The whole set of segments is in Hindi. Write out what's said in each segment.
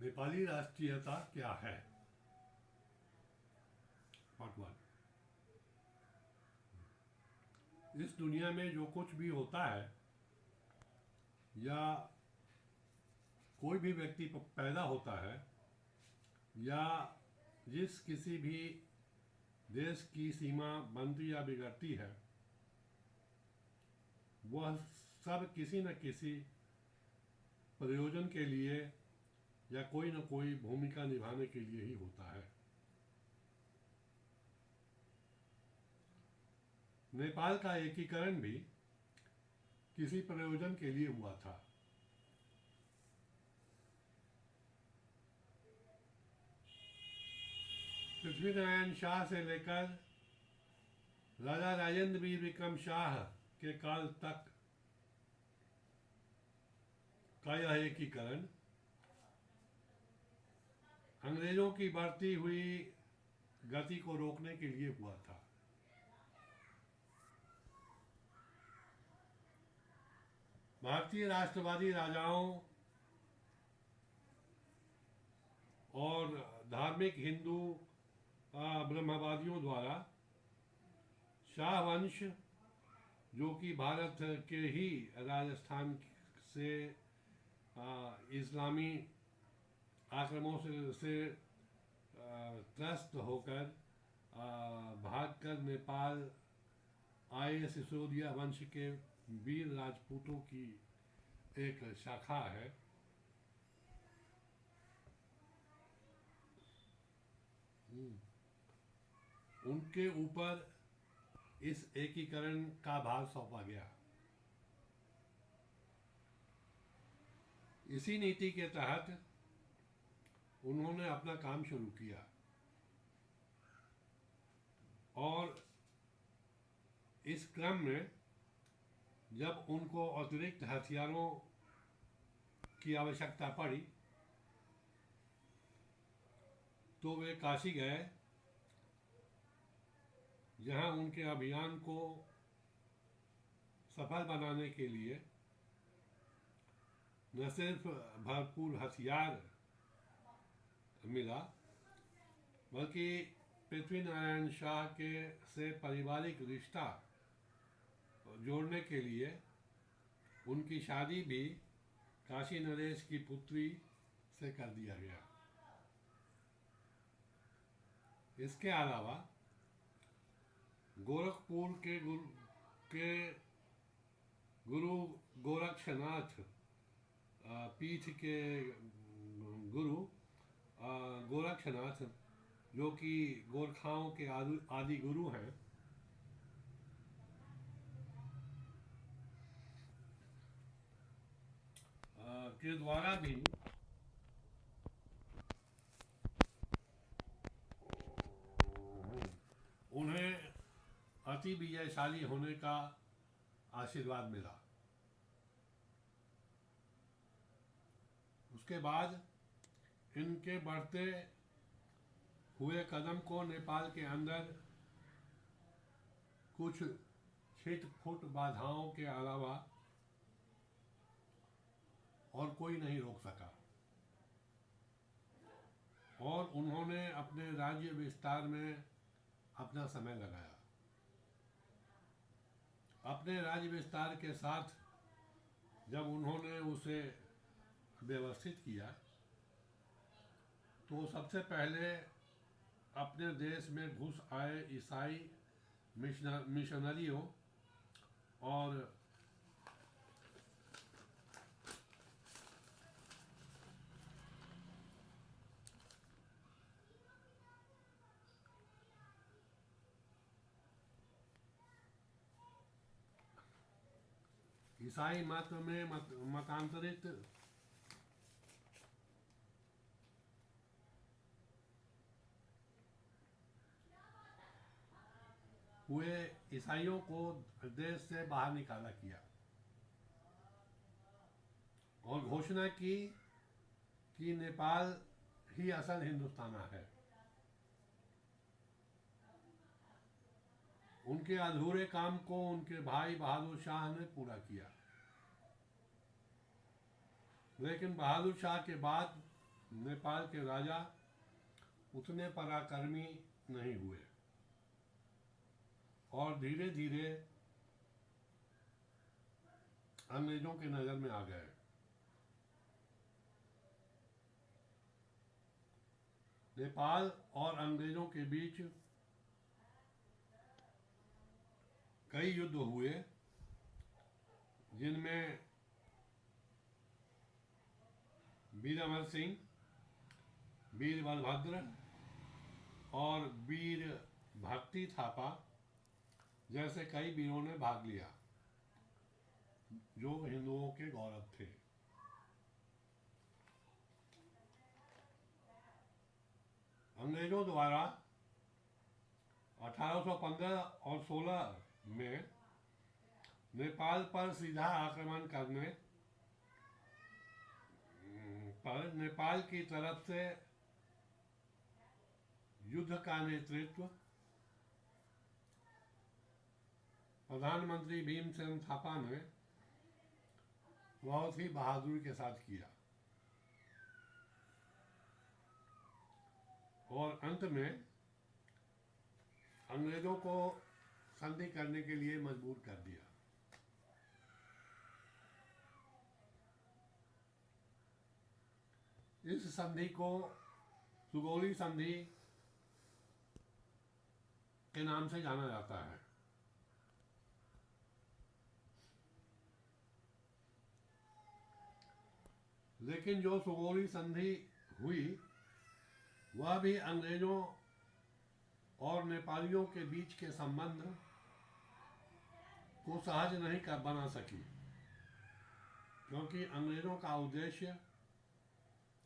नेपाली राष्ट्रीयता क्या है? Part one. इस दुनिया में जो कुछ भी होता है या कोई भी व्यक्ति पैदा होता है या जिस किसी भी देश की सीमा बनती या बिगड़ती है, वह सब किसी न किसी प्रयोजन के लिए या कोई न कोई भूमिका निभाने के लिए ही होता है। नेपाल का एकीकरण भी किसी प्रयोजन के लिए हुआ था। पृथ्वीनारायण शाह से लेकर राजा राजेंद्र वीर विक्रम शाह के काल तक का यह एकीकरण अंग्रेजों की बढ़ती हुई गति को रोकने के लिए हुआ था। भारतीय राष्ट्रवादी राजाओं और धार्मिक हिंदू ब्रह्मवादियों द्वारा शाह वंश, जो कि भारत के ही राजस्थान से इस्लामी आक्रमणों से त्रस्त होकर भागकर नेपाल आए सिसोदिया वंश के वीर राजपूतों की एक शाखा है। उनके ऊपर इस एकीकरण का भार सौंपा गया। इसी नीति के तहत उन्होंने अपना काम शुरू किया और इस क्रम में जब उनको अतिरिक्त हथियारों की आवश्यकता पड़ी तो वे काशी गए, जहां उनके अभियान को सफल बनाने के लिए न सिर्फ भरपूर हथियार मिला, बल्कि पृथ्वीनारायण शाह के से पारिवारिक रिश्ता जोड़ने के लिए उनकी शादी भी काशी नरेश की पुत्री से कर दिया गया। इसके अलावा गोरखपुर के गुरु गोरक्षनाथ पीठ के गुरु गोरक्षनाथ, जो कि गोरखाओं के आदि गुरु हैं, के द्वारा भी उन्हें अति विजयशाली होने का आशीर्वाद मिला। उसके बाद इनके बढ़ते हुए कदम को नेपाल के अंदर कुछ छिट-फुट बाधाओं के अलावा और कोई नहीं रोक सका और उन्होंने अपने राज्य विस्तार में अपना समय लगाया। अपने राज्य विस्तार के साथ जब उन्होंने उसे व्यवस्थित किया तो सबसे पहले अपने देश में घुस आए ईसाई मिशनरियों और ईसाई मत में मतांतरित हुए ईसाइयों को देश से बाहर निकाला किया और घोषणा की कि नेपाल ही असल हिंदुस्तान है। उनके अधूरे काम को उनके भाई बहादुर शाह ने पूरा किया, लेकिन बहादुर शाह के बाद नेपाल के राजा उतने पराक्रमी नहीं हुए और धीरे धीरे अंग्रेजों की नजर में आ गए। नेपाल और अंग्रेजों के बीच कई युद्ध हुए, जिनमें वीर अमर सिंह, वीर बलभद्र और वीर भक्ति थापा जैसे कई वीरों ने भाग लिया, जो हिंदुओं के गौरव थे। अंग्रेजों द्वारा 1815 और 16 में नेपाल पर सीधा आक्रमण करने पर नेपाल की तरफ से युद्ध का नेतृत्व प्रधानमंत्री भीमसेन थापा ने बहुत ही बहादुरी के साथ किया और अंत में अंग्रेजों को संधि करने के लिए मजबूर कर दिया। इस संधि को सुगौली संधि के नाम से जाना जाता है। लेकिन जो सुगौली संधि हुई वह भी अंग्रेजों और नेपालियों के बीच के संबंध को सहज नहीं कर बना सकी, क्योंकि अंग्रेजों का उद्देश्य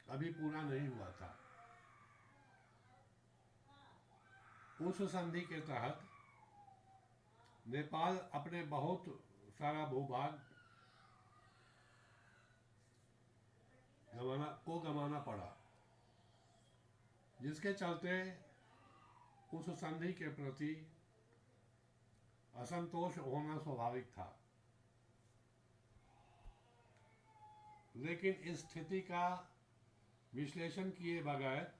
अभी पूरा नहीं हुआ था। उस संधि के तहत नेपाल अपने बहुत सारा भूभाग गंवाना पड़ा, जिसके चलते उस संधि के प्रति असंतोष होना स्वाभाविक था। लेकिन इस स्थिति का विश्लेषण किए बगैर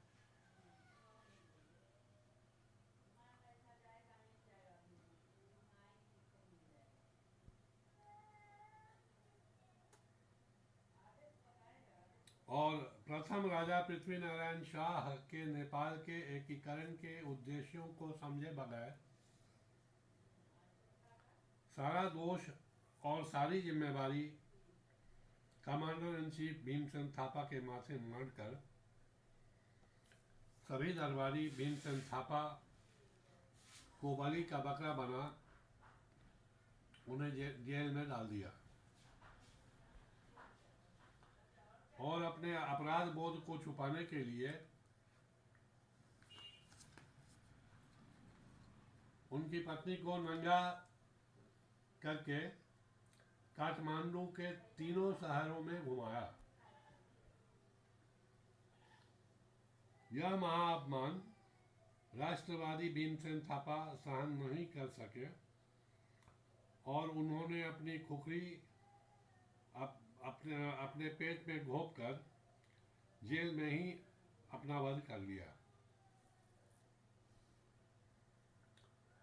और प्रथम राजा पृथ्वीनारायण शाह के नेपाल के एकीकरण के उद्देश्यों को समझे बगैर सारा दोष और सारी जिम्मेवारी commander in chief Bhimsen Thapa के माथे मढ़कर सभी दरबारी भीमसेन थापा को बलि का बकरा बना उन्हें जेल में डाल दिया और अपने अपराध बोध को छुपाने के लिए उनकी पत्नी को नंगा करके काठमांडू के तीनों शहरों में घुमाया। यह महाअपमान राष्ट्रवादी भीमसेन थापा सहन नहीं कर सके और उन्होंने अपनी खुखरी अपने पेट में घोंप कर जेल में ही अपना वध कर लिया।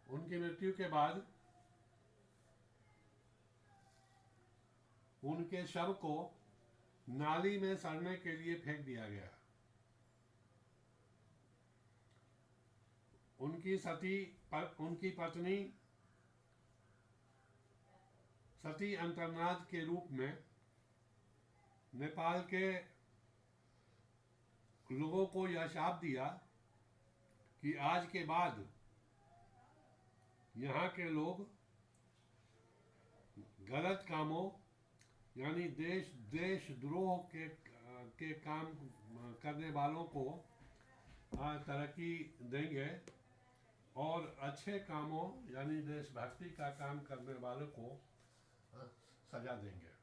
उनकी मृत्यु के बाद उनके शव को नाली में सड़ने के लिए फेंक दिया गया। उनकी पत्नी सती अंतर्नाद के रूप में नेपाल के लोगों को यह शाप दिया कि आज के बाद यहाँ के लोग गलत कामों यानी देशद्रोह के काम करने वालों को तरक्की देंगे और अच्छे कामों यानी देशभक्ति का काम करने वालों को सजा देंगे।